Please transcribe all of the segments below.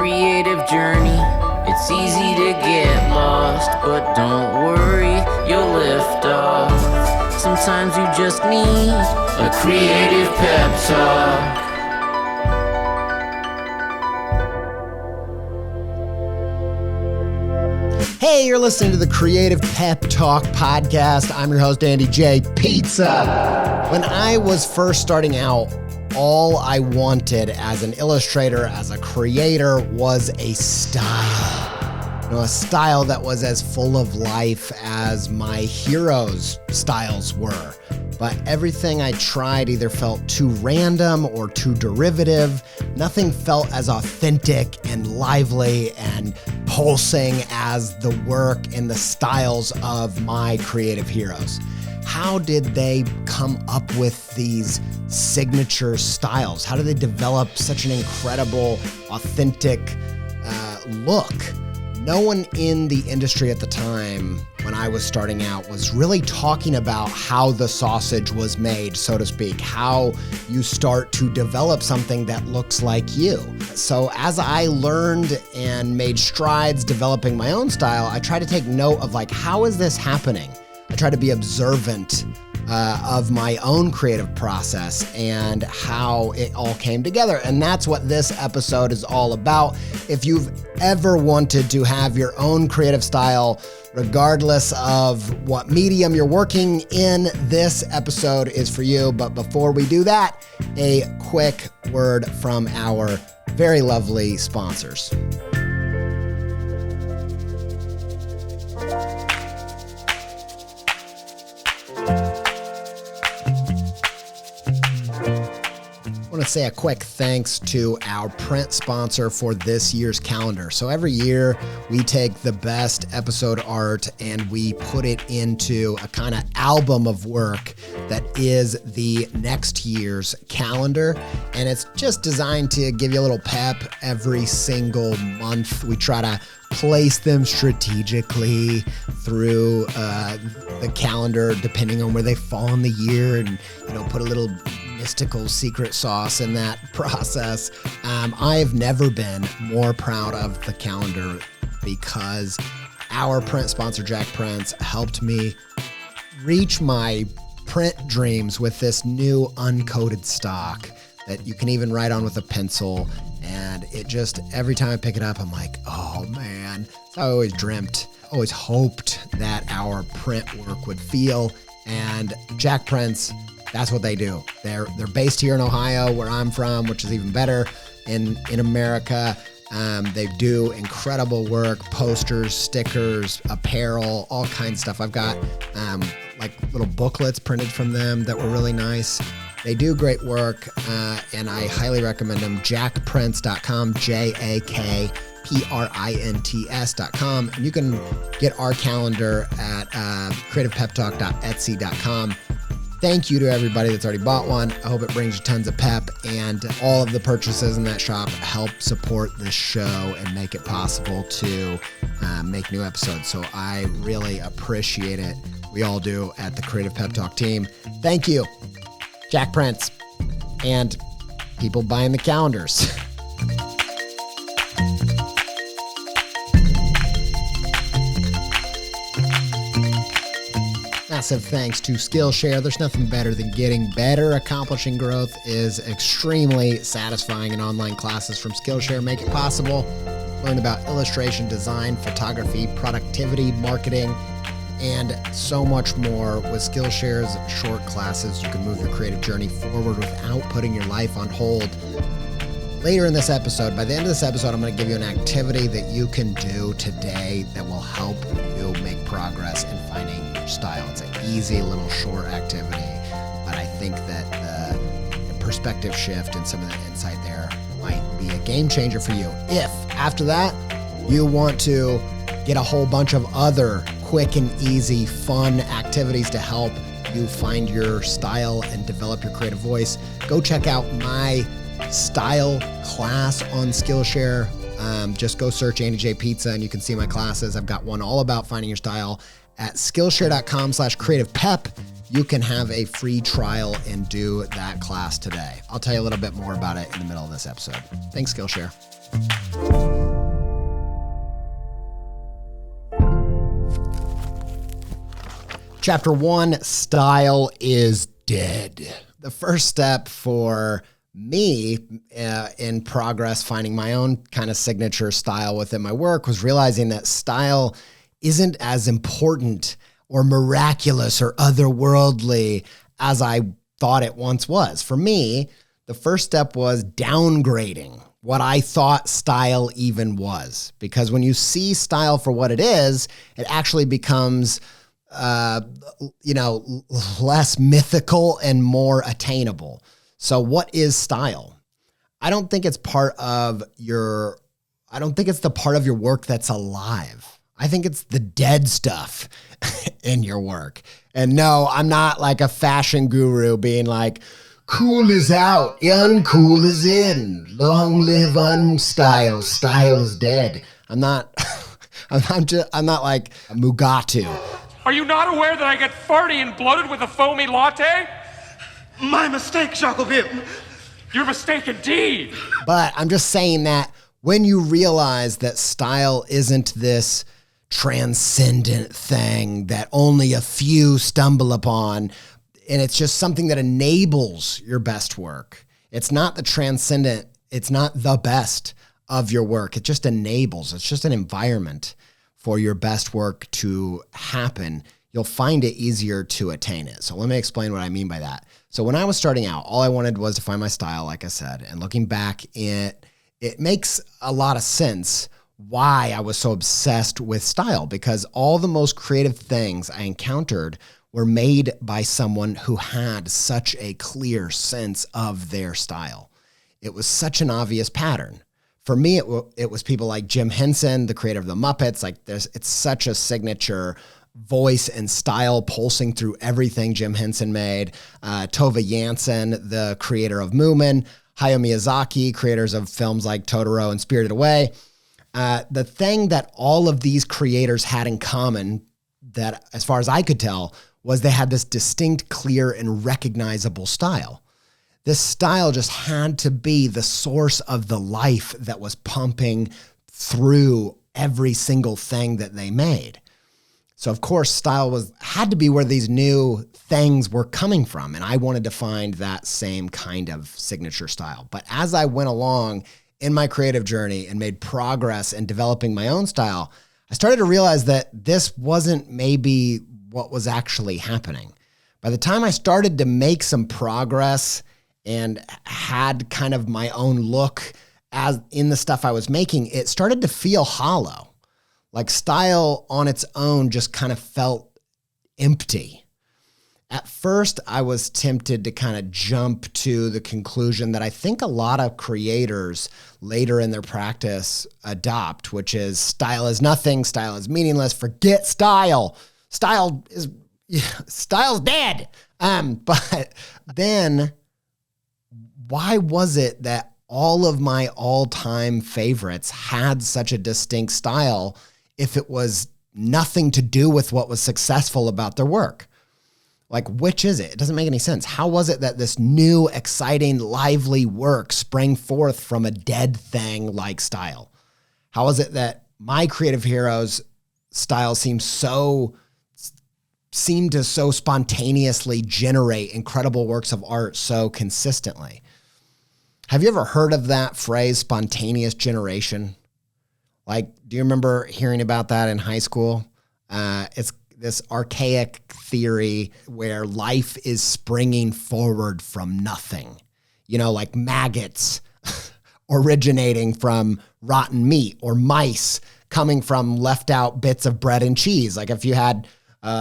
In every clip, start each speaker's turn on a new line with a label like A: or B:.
A: creative journey. It's easy to get lost, but don't worry, you'll lift off. Sometimes you just need a creative pep talk.
B: Hey, you're listening to the Creative Pep Talk podcast. I'm your host, Andy J. Pizza. When I was first starting out, all I wanted as an illustrator, as a creator, was a style. A style that was as full of life as my heroes' styles were. But everything I tried either felt too random or too derivative. Nothing felt as authentic and lively and pulsing as the work and the styles of my creative heroes. How did they come up with these signature styles? How did they develop such an incredible, authentic look? No one in the industry at the time when I was starting out was really talking about how the sausage was made, so to speak, how you start to develop something that looks like you. So as I learned and made strides developing my own style, I try to take note of how is this happening? I try to be observant of my own creative process and how it all came together. And that's what this episode is all about. If you've ever wanted to have your own creative style, regardless of what medium you're working in, this episode is for you. But before we do that, a quick word from our very lovely sponsors. I want to say a quick thanks to our print sponsor for this year's calendar. So every year we take the best episode art and we put it into a kind of album of work that is the next year's calendar. And it's just designed to give you a little pep every single month. We try to place them strategically through the calendar, depending on where they fall in the year, and put a little mystical secret sauce in that process. I have never been more proud of the calendar because our print sponsor, Jack Prints, helped me reach my print dreams with this new uncoated stock that you can even write on with a pencil. And it just, every time I pick it up, I'm like, oh man, I always dreamt, always hoped that our print work would feel. And Jack Prints, that's what they do. They're based here in Ohio, where I'm from, which is even better in America. They do incredible work, posters, stickers, apparel, all kinds of stuff. I've got little booklets printed from them that were really nice. They do great work, and I highly recommend them. jackprints.com, JAKPRINTS.com. And you can get our calendar at creativepeptalk.etsy.com. Thank you to everybody that's already bought one. I hope it brings you tons of pep, and all of the purchases in that shop help support this show and make it possible to make new episodes. So I really appreciate it. We all do at the Creative Pep Talk team. Thank you, Jack Prints, and people buying the calendars. Massive thanks to Skillshare. There's nothing better than getting better. Accomplishing growth is extremely satisfying, and online classes from Skillshare make it possible. Learn about illustration, design, photography, productivity, marketing, and so much more. With Skillshare's short classes, you can move your creative journey forward without putting your life on hold. Later in this episode, by the end of this episode, I'm going to give you an activity that you can do today that will help you make progress in finding your style. It's an easy little short activity, but I think that the perspective shift and some of the insight there might be a game changer for you. If after that you want to get a whole bunch of other quick and easy fun activities to help you find your style and develop your creative voice, go check out my style class on Skillshare. Just go search Andy J Pizza and you can see my classes. I've got one all about finding your style at Skillshare.com/creativepep. You can have a free trial and do that class today. I'll tell you a little bit more about it in the middle of this episode. Thanks, Skillshare. Chapter 1, Style is Dead. The first step for me in progress finding my own kind of signature style within my work was realizing that style isn't as important or miraculous or otherworldly as I thought it once was. For me, the first step was downgrading what I thought style even was. Because when you see style for what it is, it actually becomes less mythical and more attainable. So what is style? I don't think it's the part of your work that's alive. I think it's the dead stuff in your work. And no, I'm not like a fashion guru being like, cool is out, uncool is in. Long live unstyle, style is dead. I'm not like Mugatu.
C: Are you not aware that I get farty and bloated with a foamy latte?
D: My mistake, Jacobin.
C: Your mistake indeed.
B: But I'm just saying that when you realize that style isn't this transcendent thing that only a few stumble upon, and it's just something that enables your best work. It's not the transcendent, it's not the best of your work. It just enables, it's just an environment for your best work to happen. You'll find it easier to attain it. So let me explain what I mean by that. So when I was starting out, all I wanted was to find my style, like I said, and looking back, it makes a lot of sense why I was so obsessed with style, because all the most creative things I encountered were made by someone who had such a clear sense of their style. It was such an obvious pattern. For me, it was people like Jim Henson, the creator of the Muppets. It's such a signature voice and style pulsing through everything Jim Henson made. Tove Jansson, the creator of Moomin. Hayao Miyazaki, creators of films like Totoro and Spirited Away. The thing that all of these creators had in common, that as far as I could tell, was they had this distinct, clear, and recognizable style. This style just had to be the source of the life that was pumping through every single thing that they made. So of course, style had to be where these new things were coming from. And I wanted to find that same kind of signature style. But as I went along in my creative journey and made progress in developing my own style, I started to realize that this wasn't maybe what was actually happening. By the time I started to make some progress and had kind of my own look as in the stuff I was making, it started to feel hollow. Like style on its own just kind of felt empty. At first, I was tempted to kind of jump to the conclusion that I think a lot of creators later in their practice adopt, which is style is nothing, style is meaningless, forget style. Style's dead. But then why was it that all of my all-time favorites had such a distinct style if it was nothing to do with what was successful about their work? Like, which is it? It doesn't make any sense. How was it that this new, exciting, lively work sprang forth from a dead thing like style? How is it that my creative heroes' style seemed to so spontaneously generate incredible works of art so consistently? Have you ever heard of that phrase, spontaneous generation? Like, do you remember hearing about that in high school? It's this archaic theory where life is springing forward from nothing. You know, like maggots originating from rotten meat, or mice coming from left out bits of bread and cheese. Like if you had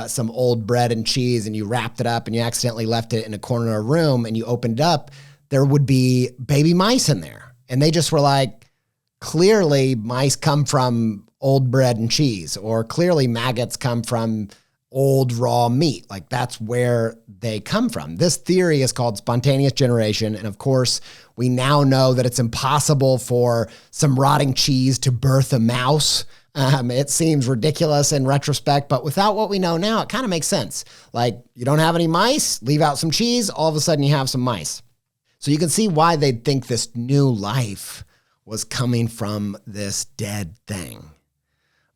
B: some old bread and cheese and you wrapped it up and you accidentally left it in a corner of a room and you opened it up, there would be baby mice in there. And they just were like, clearly mice come from old bread and cheese, or clearly maggots come from old raw meat. Like that's where they come from. This theory is called spontaneous generation. And of course, we now know that it's impossible for some rotting cheese to birth a mouse. It seems ridiculous in retrospect, but without what we know now, it kind of makes sense. Like you don't have any mice, leave out some cheese, all of a sudden you have some mice. So you can see why they'd think this new life was coming from this dead thing.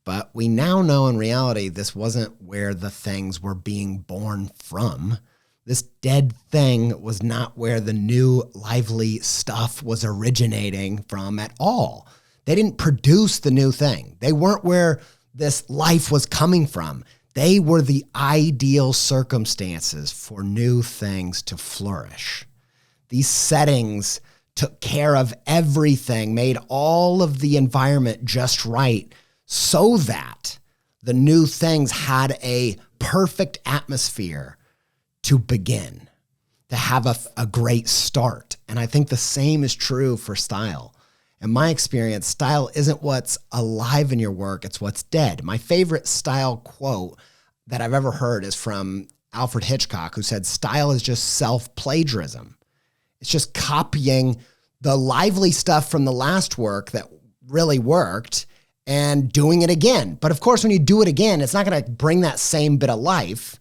B: But we now know in reality, this wasn't where the things were being born from. This dead thing was not where the new lively stuff was originating from at all. They didn't produce the new thing. They weren't where this life was coming from. They were the ideal circumstances for new things to flourish. These settings took care of everything, made all of the environment just right so that the new things had a perfect atmosphere to begin, to have a great start. And I think the same is true for style. In my experience, style isn't what's alive in your work, it's what's dead. My favorite style quote that I've ever heard is from Alfred Hitchcock, who said, "Style is just self-plagiarism." It's just copying the lively stuff from the last work that really worked and doing it again. But of course, when you do it again, it's not going to bring that same bit of life.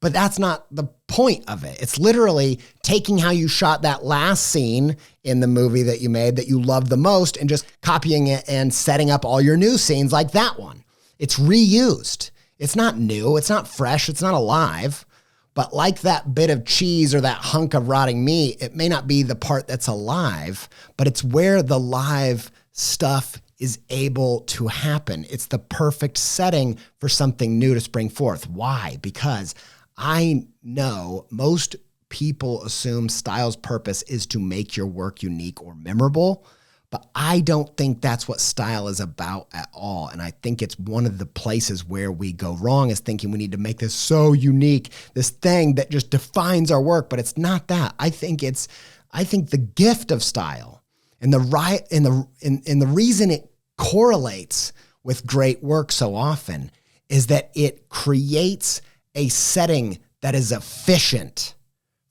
B: But that's not the point of it. It's literally taking how you shot that last scene in the movie that you made that you love the most and just copying it and setting up all your new scenes like that one. It's reused. It's not new. It's not fresh. It's not alive. But like that bit of cheese or that hunk of rotting meat, it may not be the part that's alive, but it's where the live stuff is able to happen. It's the perfect setting for something new to spring forth. Why? Because I know most people assume style's purpose is to make your work unique or memorable, but I don't think that's what style is about at all. And I think it's one of the places where we go wrong is thinking we need to make this so unique, this thing that just defines our work, but it's not that. I think the gift of style and the reason it correlates with great work so often is that it creates a setting that is efficient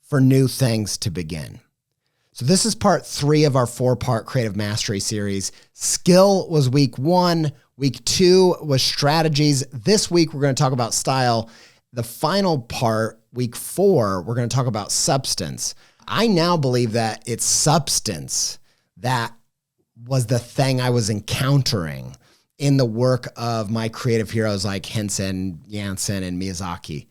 B: for new things to begin. So this is part 3 of our 4-part creative mastery series. Skill was week 1. Week 2 was strategies. This week, we're going to talk about style. The final part, week 4, we're going to talk about substance. I now believe that it's substance that was the thing I was encountering in the work of my creative heroes like Henson, Janssen, and Miyazaki.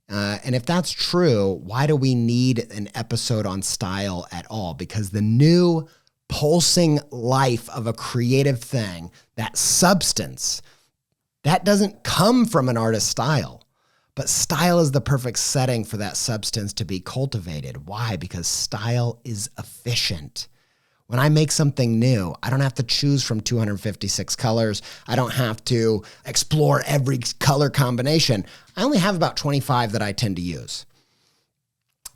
B: And if that's true, why do we need an episode on style at all? Because the new pulsing life of a creative thing, that substance, that doesn't come from an artist's style. But style is the perfect setting for that substance to be cultivated. Why? Because style is efficient. When I make something new, I don't have to choose from 256 colors. I don't have to explore every color combination. I only have about 25 that I tend to use.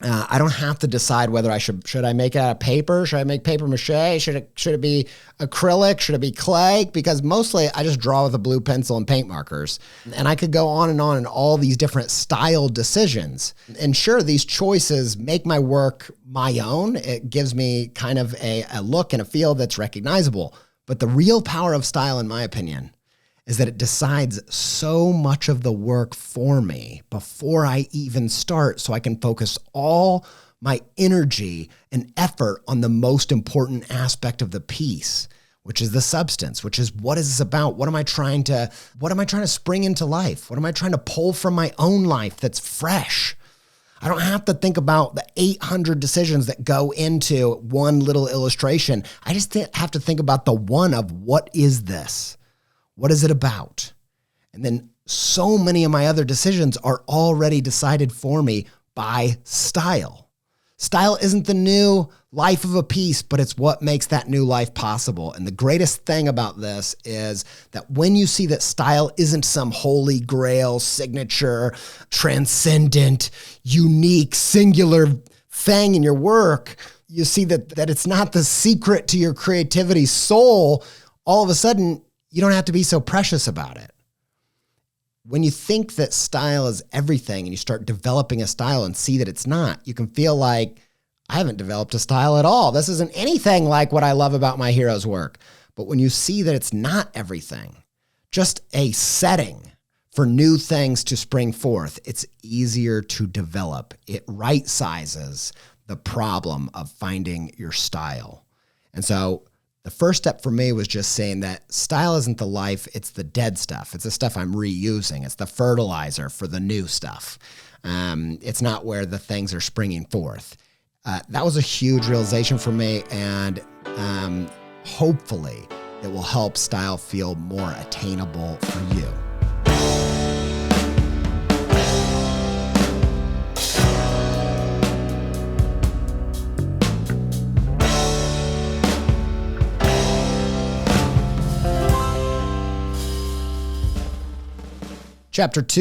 B: I don't have to decide whether I should I make it out of paper? Should I make paper mache? Should it be acrylic? Should it be clay? Because mostly I just draw with a blue pencil and paint markers. And I could go on in all these different style decisions. And sure, these choices make my work my own. It gives me kind of a look and a feel that's recognizable. But the real power of style, in my opinion, is that it decides so much of the work for me before I even start, so I can focus all my energy and effort on the most important aspect of the piece, which is the substance, which is what is this about? What am I trying to spring into life? What am I trying to pull from my own life that's fresh? I don't have to think about the 800 decisions that go into one little illustration. I just have to think about the one of what is this? What is it about? And then so many of my other decisions are already decided for me by style. Style isn't the new life of a piece, but it's what makes that new life possible. And the greatest thing about this is that when you see that style isn't some holy grail, signature, transcendent, unique, singular thing in your work, you see that it's not the secret to your creativity soul. All of a sudden, you don't have to be so precious about it. When you think that style is everything and you start developing a style and see that it's not, you can feel like, I haven't developed a style at all. This isn't anything like what I love about my hero's work. But when you see that it's not everything, just a setting for new things to spring forth, it's easier to develop. It right sizes the problem of finding your style. And so The first step for me was just saying that style isn't the life, it's the dead stuff. It's the stuff I'm reusing. It's the fertilizer for the new stuff. It's not where the things are springing forth. That was a huge realization for me, and hopefully it will help style feel more attainable for you. Chapter 2.